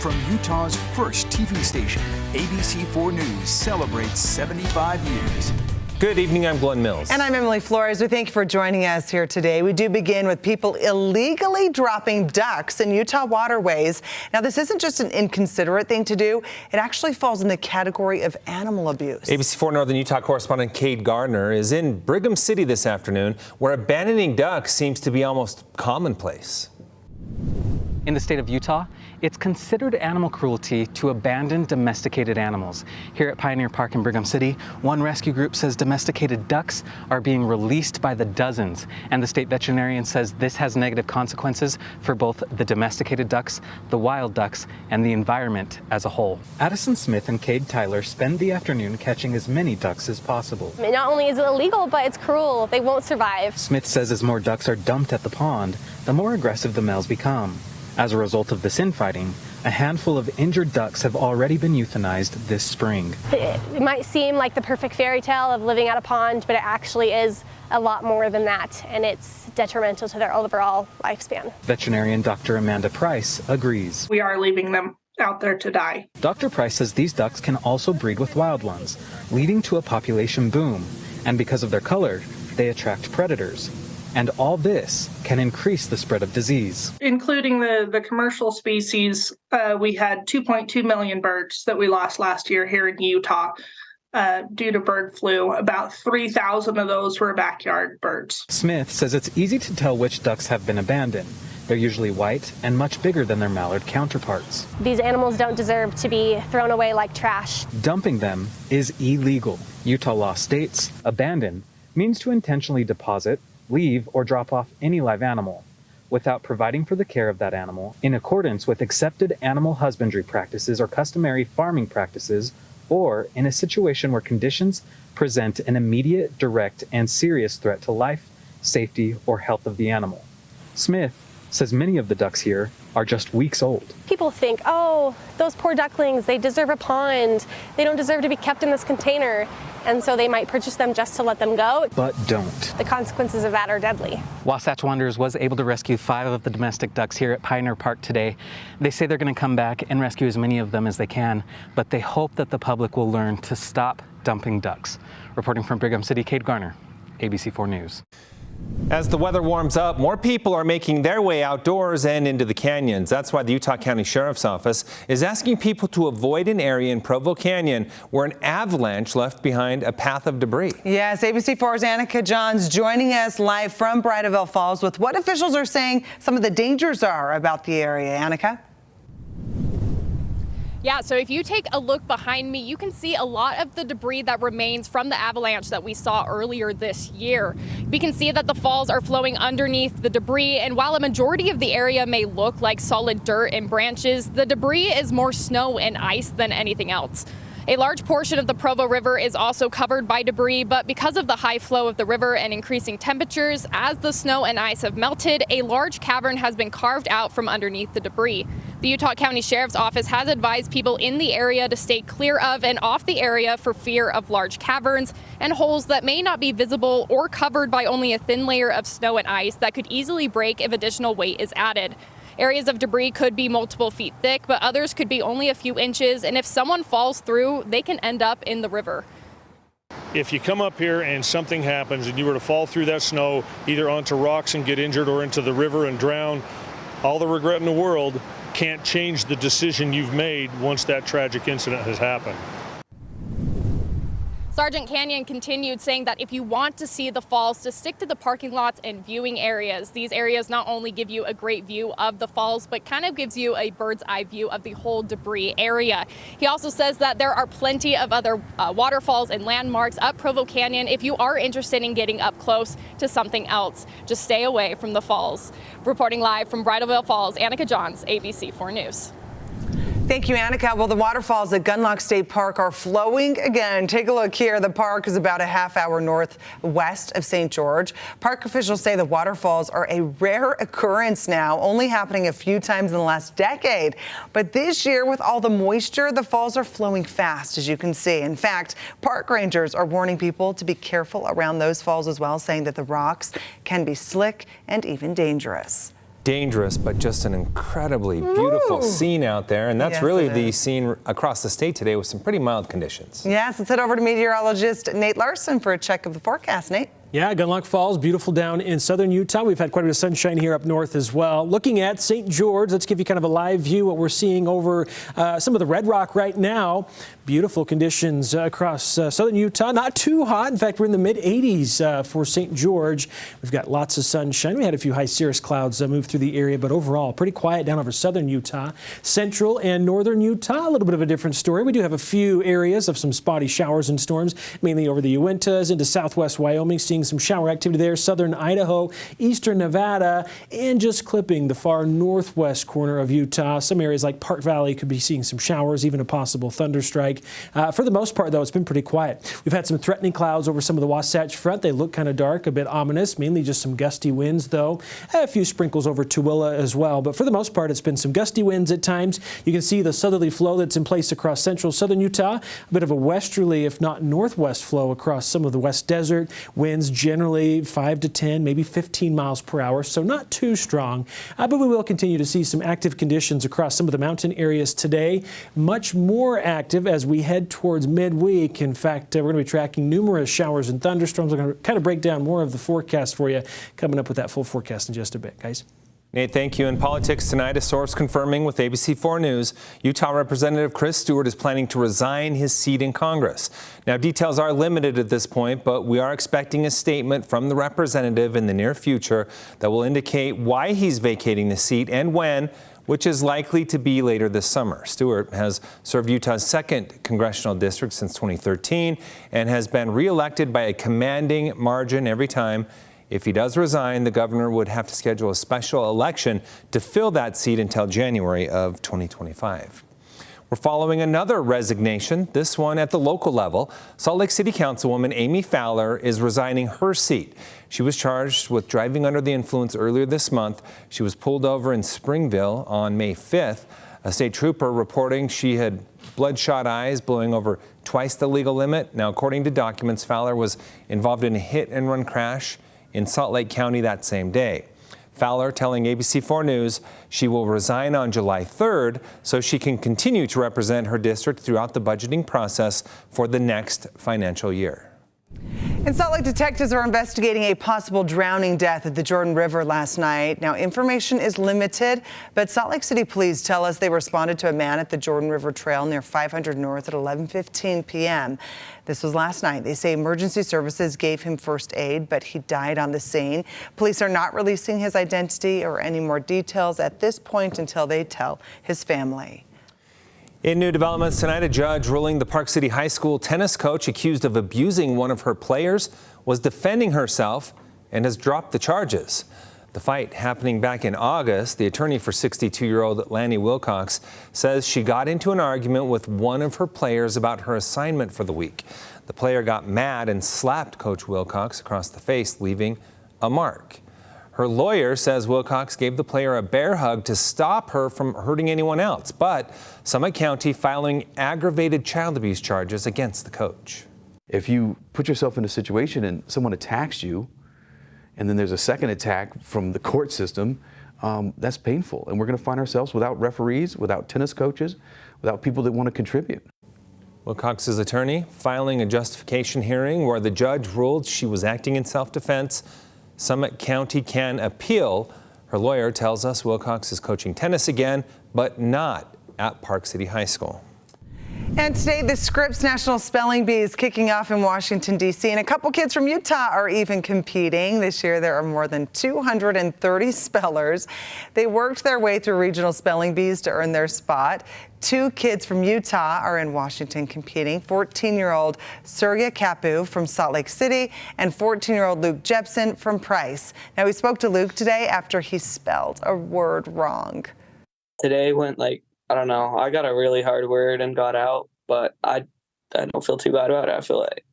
from Utah's first TV station, ABC4 News celebrates 75 years. Good evening, I'm Glenn Mills. And I'm Emily Flores. We thank you for joining us here today. We do begin with people illegally dropping ducks in Utah waterways. Now, this isn't just an inconsiderate thing to do. It actually falls in the category of animal abuse. ABC4 Northern Utah correspondent Cade Gardner is in Brigham City this afternoon, where abandoning ducks seems to be almost commonplace. In the state of Utah, it's considered animal cruelty to abandon domesticated animals. Here at Pioneer Park in Brigham City, one rescue group says domesticated ducks are being released by the dozens. And the state veterinarian says this has negative consequences for both the domesticated ducks, the wild ducks, and the environment as a whole. Addison Smith and Cade Tyler spend the afternoon catching as many ducks as possible. Not only is it illegal, but it's cruel. They won't survive. Smith says as more ducks are dumped at the pond, the more aggressive the males become. As a result of this infighting, a handful of injured ducks have already been euthanized this spring. It might seem like the perfect fairy tale of living at a pond, but it actually is a lot more than that, and it's detrimental to their overall lifespan. Veterinarian Dr. Amanda Price agrees. We are leaving them out there to die. Dr. Price says these ducks can also breed with wild ones, leading to a population boom. And because of their color, they attract predators. And all this can increase the spread of disease. Including the commercial species, we had 2.2 million birds that we lost last year here in Utah due to bird flu. About 3,000 of those were backyard birds. Smith says it's easy to tell which ducks have been abandoned. They're usually white and much bigger than their mallard counterparts. These animals don't deserve to be thrown away like trash. Dumping them is illegal. Utah law states abandon means to intentionally deposit, leave, or drop off any live animal without providing for the care of that animal in accordance with accepted animal husbandry practices or customary farming practices, or in a situation where conditions present an immediate, direct, and serious threat to life, safety, or health of the animal. Smith says many of the ducks here are just weeks old. People think, oh, those poor ducklings, they deserve a pond. They don't deserve to be kept in this container. And so they might purchase them just to let them go. But don't. The consequences of that are deadly. Wasatch Wanderers was able to rescue 5 of the domestic ducks here at Pioneer Park today. They say they're going to come back and rescue as many of them as they can, but they hope that the public will learn to stop dumping ducks. Reporting from Brigham City, Cade Gardner, ABC4 News. As the weather warms up, more people are making their way outdoors and into the canyons. That's why the Utah County Sheriff's Office is asking people to avoid an area in Provo Canyon where an avalanche left behind a path of debris. Yes, ABC4's Annika Johns joining us live from Bridal Veil Falls with what officials are saying some of the dangers are about the area. Annika? Yeah, so if you take a look behind me, you can see a lot of the debris that remains from the avalanche that we saw earlier this year. We can see that the falls are flowing underneath the debris, and while a majority of the area may look like solid dirt and branches, the debris is more snow and ice than anything else. A large portion of the Provo River is also covered by debris, but because of the high flow of the river and increasing temperatures, as the snow and ice have melted, a large cavern has been carved out from underneath the debris. The Utah County Sheriff's Office has advised people in the area to stay clear of and off the area for fear of large caverns and holes that may not be visible or covered by only a thin layer of snow and ice that could easily break if additional weight is added. Areas of debris could be multiple feet thick, but others could be only a few inches, and if someone falls through, they can end up in the river. If you come up here and something happens and you were to fall through that snow, either onto rocks and get injured or into the river and drown, all the regret in the world can't change the decision you've made once that tragic incident has happened. Sergeant Canyon continued saying that if you want to see the falls, to stick to the parking lots and viewing areas. These areas not only give you a great view of the falls, but kind of gives you a bird's eye view of the whole debris area. He also says that there are plenty of other waterfalls and landmarks up Provo Canyon if you are interested in getting up close to something else. Just stay away from the falls. Reporting live from Bridal Veil Falls, Annika Johns, ABC4 News. Thank you, Annika. Well, the waterfalls at Gunlock State Park are flowing again. Take a look here. The park is about a half-hour northwest of St. George. Park officials say the waterfalls are a rare occurrence now, only happening a few times in the last decade. But this year, with all the moisture, the falls are flowing fast, as you can see. In fact, park rangers are warning people to be careful around those falls as well, saying that the rocks can be slick and even dangerous. dangerous, but just an incredibly beautiful scene out there. And that's Yes, really it the is. scene across the state today with some pretty mild conditions. Yes, let's head over to meteorologist Nate Larson for a check of the forecast. Nate? Yeah, Gunlock Falls, beautiful down in southern Utah. We've had quite a bit of sunshine here up north as well. Looking at St. George, let's give you kind of a live view what we're seeing over some of the Red Rock right now. Beautiful conditions across southern Utah. Not too hot. In fact, we're in the mid-80s for St. George. We've got lots of sunshine. We had a few high cirrus clouds move through the area, but overall pretty quiet down over southern Utah. Central and northern Utah, a little bit of a different story. We do have a few areas of some spotty showers and storms, mainly over the Uintas into southwest Wyoming, seeing some shower activity there, southern Idaho, eastern Nevada, and just clipping the far northwest corner of Utah. Some areas like Park Valley could be seeing some showers, even a possible thunderstrike. For the most part, though, it's been pretty quiet. We've had some threatening clouds over some of the Wasatch Front. They look kind of dark, a bit ominous, mainly just some gusty winds, though. A few sprinkles over Tooele as well, but for the most part, it's been some gusty winds at times. You can see the southerly flow that's in place across central southern Utah, a bit of a westerly, if not northwest flow across some of the West Desert. Winds generally 5 to 10, maybe 15 miles per hour, so not too strong. But we will continue to see some active conditions across some of the mountain areas today. Much more active as we head towards midweek. In fact, we're going to be tracking numerous showers and thunderstorms. We're going to kind of break down more of the forecast for you, coming up with that full forecast in just a bit, guys. Nate, thank you. In politics tonight, a source confirming with ABC4 News, Utah Representative Chris Stewart is planning to resign his seat in Congress. Now, details are limited at this point, but we are expecting a statement from the representative in the near future that will indicate why he's vacating the seat and when, which is likely to be later this summer. Stewart has served Utah's 2nd congressional district since 2013 and has been reelected by a commanding margin every time. If he does resign, the governor would have to schedule a special election to fill that seat until January of 2025. We're following another resignation, this one at the local level. Salt Lake City Councilwoman Amy Fowler is resigning her seat. She was charged with driving under the influence earlier this month. She was pulled over in Springville on May 5th. A state trooper reporting she had bloodshot eyes, blowing over twice the legal limit. Now, according to documents, Fowler was involved in a hit-and-run crash in Salt Lake County that same day. Fowler telling ABC4 News she will resign on July 3rd so she can continue to represent her district throughout the budgeting process for the next financial year. In Salt Lake, detectives are investigating a possible drowning death at the Jordan River last night. Now, information is limited, but Salt Lake City police tell us they responded to a man at the Jordan River Trail near 500 North at 11:15 p.m. This was last night. They say emergency services gave him first aid, but he died on the scene. Police are not releasing his identity or any more details at this point until they tell his family. In new developments tonight, a judge ruling the Park City High School tennis coach accused of abusing one of her players was defending herself and has dropped the charges. The fight happening back in August, the attorney for 62-year-old Lanny Wilcox says she got into an argument with one of her players about her assignment for the week. The player got mad and slapped Coach Wilcox across the face, leaving a mark. Her lawyer says Wilcox gave the player a bear hug to stop her from hurting anyone else, but Summit County filing aggravated child abuse charges against the coach. If you put yourself in a situation and someone attacks you, and then there's a second attack from the court system, that's painful. And we're going to find ourselves without referees, without tennis coaches, without people that want to contribute. Wilcox's attorney filing a justification hearing where the judge ruled she was acting in self-defense. Summit County can appeal. Her lawyer tells us Wilcox is coaching tennis again, but not at Park City High School. And today, the Scripps National Spelling Bee is kicking off in Washington, D.C., and a couple kids from Utah are even competing. This year, there are more than 230 spellers. They worked their way through regional spelling bees to earn their spot. 2 kids from Utah are in Washington competing, 14-year-old Surya Kapu from Salt Lake City and 14-year-old Luke Jepson from Price. Now, we spoke to Luke today after he spelled a word wrong. Today went I don't know. I got a really hard word and got out, but I don't feel too bad about it. I feel like,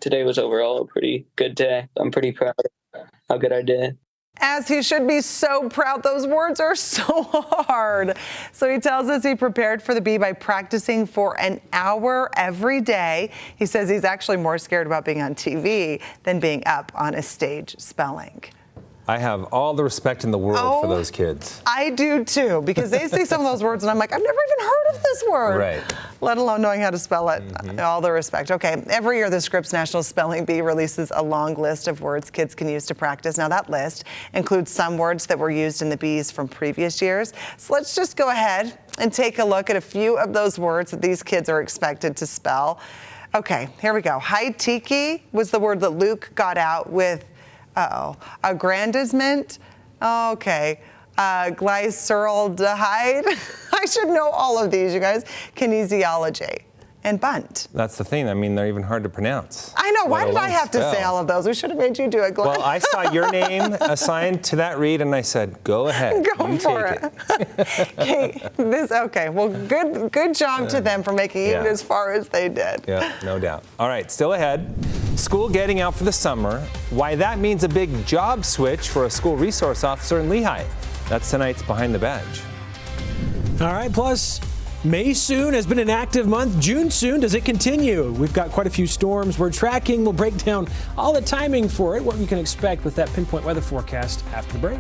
today was overall a pretty good day. I'm pretty proud of how good I did. As he should be so proud. Those words are so hard. So he tells us he prepared for the bee by practicing for an hour every day. He says he's actually more scared about being on TV than being up on a stage spelling. I have all the respect in the world for those kids. I do too, because they say some of those words and I'm like, I've never even heard of this word. Right. Let alone knowing how to spell it. All the respect. Okay, every year the Scripps National Spelling Bee releases a long list of words kids can use to practice. Now that list includes some words that were used in the bees from previous years. So let's just go ahead and take a look at a few of those words that these kids are expected to spell. Okay, here we go. High-tiki was the word that Luke got out with aggrandizement. Okay. Glyceraldehyde. I should know all of these, you guys. Kinesiology and bunt. That's the thing. I mean, they're even hard to pronounce. I know. Why did I have to say all of those? We should have made you do it, Glenn. Well, I saw your name assigned to that read, and I said, go ahead. Go for it. Okay. Well, good job to them for making it as far as they did. Yeah, no doubt. All right, still ahead. School getting out for the summer. Why that means a big job switch for a school resource officer in Lehigh. That's tonight's Behind the Badge. All right, plus May soon has been an active month. June soon. Does it continue? We've got quite a few storms we're tracking. We'll break down all the timing for it, what you can expect with that pinpoint weather forecast after the break.